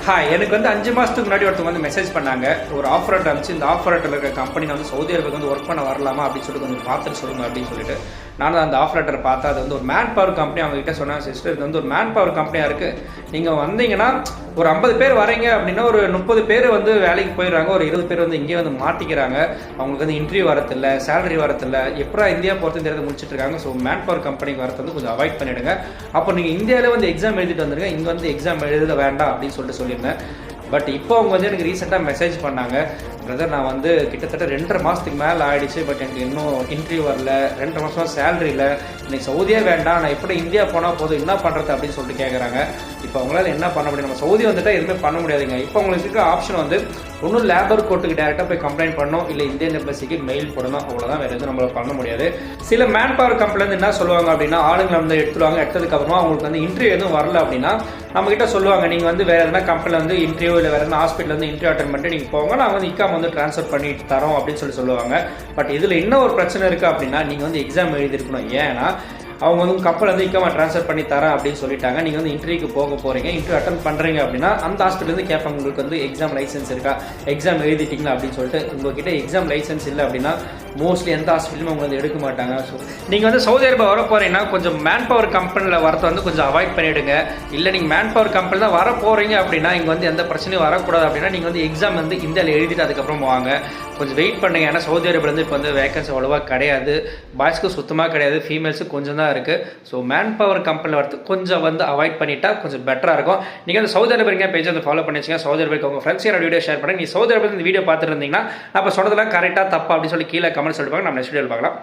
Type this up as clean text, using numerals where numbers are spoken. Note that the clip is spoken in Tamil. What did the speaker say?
ஹாய், எனக்கு வந்து 5 மாதத்துக்கு முன்னாடி ஒருத்தவங்க வந்து மெசேஜ் பண்ணாங்க. ஒரு ஆஃபர் லெட்டர் அனுப்பிச்சு, இந்த ஆஃபர் லெட்டரில் இருக்க கம்பெனி வந்து சவுதி அரேபியாவுக்கு வந்து ஒர்க் பண்ண வரலாமா அப்படின்னு சொல்லிட்டு கொஞ்சம் பார்த்துட்டு சொல்லுங்க அப்படின்னு சொல்லிட்டு நானும் அந்த ஆஃபர் லெட்டரை பார்த்தா அது வந்து ஒரு மேன் பவர் கம்பெனி. அவங்ககிட்ட சொன்னாங்க, சிஸ்டர் இது வந்து ஒரு மேன் பவர் கம்பெனியாக இருக்குது, நீங்கள் வந்தீங்கன்னா ஒரு 50 பேர் வரீங்க அப்படின்னா ஒரு 30 பேர் வந்து வேலைக்கு போயிடுறாங்க, ஒரு 20 பேர் வந்து இங்கே வந்து மாட்டிக்கிறாங்க, அவங்களுக்கு வந்து இன்டர்வியூ வரதில்லை, சேலரி வரதில்லை, எப்படா இந்தியா போகிறது தெரியாது முடிச்சுட்டு இருக்காங்க. ஸோ மேன் பவர் கம்பெனிக்கு வரது வந்து கொஞ்சம் அவாய்ட் பண்ணிவிடுங்க. அப்போ நீங்கள் இந்தியாவில் வந்து எக்ஸாம் எழுதிட்டு வந்துருங்க, இங்கே வந்து எக்ஸாம் எழுத வேண்டாம் அப்படின்னு சொல்லிட்டு சொல்லியிருந்தேன். பட் இப்போ அவங்க வந்து எனக்கு ரீசெண்டாக மெசேஜ் பண்ணாங்க, பிரதர் நான் வந்து கிட்டத்தட்ட 2.5 மாதத்துக்கு மேலே ஆகிடுச்சு, பட் எனக்கு இன்னும் இன்டர்வியூ வரல, 2.5 மாதமாக சேலரி இல்லை, எனக்கு சவுதியே வேண்டாம், நான் எப்படி இந்தியா போனால் போதும், என்ன பண்ணுறது அப்படின்னு சொல்லிட்டு கேட்குறாங்க. இப்போ அவங்களால என்ன பண்ண முடியும்? நம்ம சவுதி வந்துட்டால் எதுவுமே பண்ண முடியாதுங்க. இப்போ உங்களுக்கு இருக்கிற ஆப்ஷன் வந்து ஒன்றும் லேபர் கோர்ட்டுக்கு டேரெக்டாக போய் கம்ப்ளைண்ட் பண்ணணும், இல்லை இந்தியன் எம்பசிக்கு மெயில் போடணும், அவ்வளோதான், வேறு எதுவும் நம்மளால் பண்ண முடியாது. சில மேன் பவர் கம்பெனி வந்து என்ன சொல்லுவாங்க அப்படின்னா, ஆளுங்களை வந்து எடுத்துருவாங்க, எடுத்ததுக்கப்புறமா அவங்களுக்கு வந்து இன்டர்வியூ எதுவும் வரல அப்படின்னா நம்மகிட்ட சொல்லுவாங்க, நீங்கள் வந்து வேறு எதனா கம்பெனியில் வந்து இன்டர்வியூ இல்லை வேறு எதனா ஹாஸ்பிட்டல் வந்து இன்டர்வியூ அட்டன் பண்ணிட்டு நீங்கள் போங்க, நாங்கள் வந்து இக்காம் வந்து ட்ரான்ஸ்ஃபர் பண்ணி தரோம் அப்படின்னு சொல்லுவாங்க. பட் இதில் என்ன ஒரு பிரச்சனை இருக்குது அப்படின்னா, நீங்கள் வந்து எக்ஸாம் எழுதிருக்கணும். ஏன்னா அவங்க வந்து கப்பல் வந்து இக்காம ட்ரான்ஸ்ஃபர் பண்ணி தரேன் அப்படின்னு சொல்லிட்டாங்க. நீங்கள் வந்து இன்டர்வியூக்கு போக போகிறீங்க, இன்டர்வியூ அட்டன் பண்ணுறீங்க அப்படின்னா அந்த ஹாஸ்பிட்டலேருந்து கேட்பாங்க, உங்களுக்கு வந்து எக்ஸாம் லைசன்ஸ் இருக்கா, எக்ஸாம் எழுதிட்டிங்களா அப்படின்னு சொல்லிட்டு. உங்கள்கிட்ட எக்ஸாம் லைசன்ஸ் இல்லை அப்படின்னா மோஸ்ட்லி எந்த ஹாஸ்பிட்டலும் அவங்க வந்து எடுக்க மாட்டாங்க. ஸோ நீங்கள் வந்து சவுதி அரேபியா வர போகிறீங்கன்னா கொஞ்சம் மேன் பவர் கம்பெனியில் வரத்தை வந்து கொஞ்சம் அவாய்ட் பண்ணிவிடுங்க. இல்லை நீங்கள் மேன் பவர் கம்பெனி தான் வர போகிறீங்க அப்படின்னா இங்கே வந்து எந்த பிரச்சனையும் வரக்கூடாது அப்படின்னா நீங்கள் வந்து எக்ஸாம் வந்து இந்தியாவில் எழுதிட்டு அதுக்கப்புறம் வாங்க. கொஞ்சம் வெயிட் பண்ணுங்க. ஏன்னா சவுதி அரேபியாவில் இப்போ வந்து வேகன்சி அவ்வளோவா கிடையாது, பாய்ஸ்க்கு சுத்தமாக கிடையாது, ஃபீமேல்ஸுக்கு கொஞ்சம் தான் இருக்குது. ஸோ மேன் பவர் கம்பெனியில் வரது கொஞ்சம் வந்து அவாய்ட் பண்ணிட்டா கொஞ்சம் பெட்டராக இருக்கும். நீங்கள் வந்து சவுதி அரேபியா பேஜ் வந்து ஃபாலோ பண்ணி வச்சுங்க. சவுதி அரேபியாவுக்கு உங்கள் ஃப்ரெண்ட்ஸ் யாரோட வீடியோ ஷேர் பண்ணுங்க. நீ சவுதி அரேபியா இந்த வீடியோ பார்த்துட்டு இருந்தீங்கன்னா நான் இப்போ சொன்னதெல்லாம் கரெக்டாக தப்பா அப்படின்னு சொல்லி கீழே கமெண்ட் சொல்லிட்டு நம்ம நெக்ஸ்ட் வீடியோவில் பார்க்கலாம்.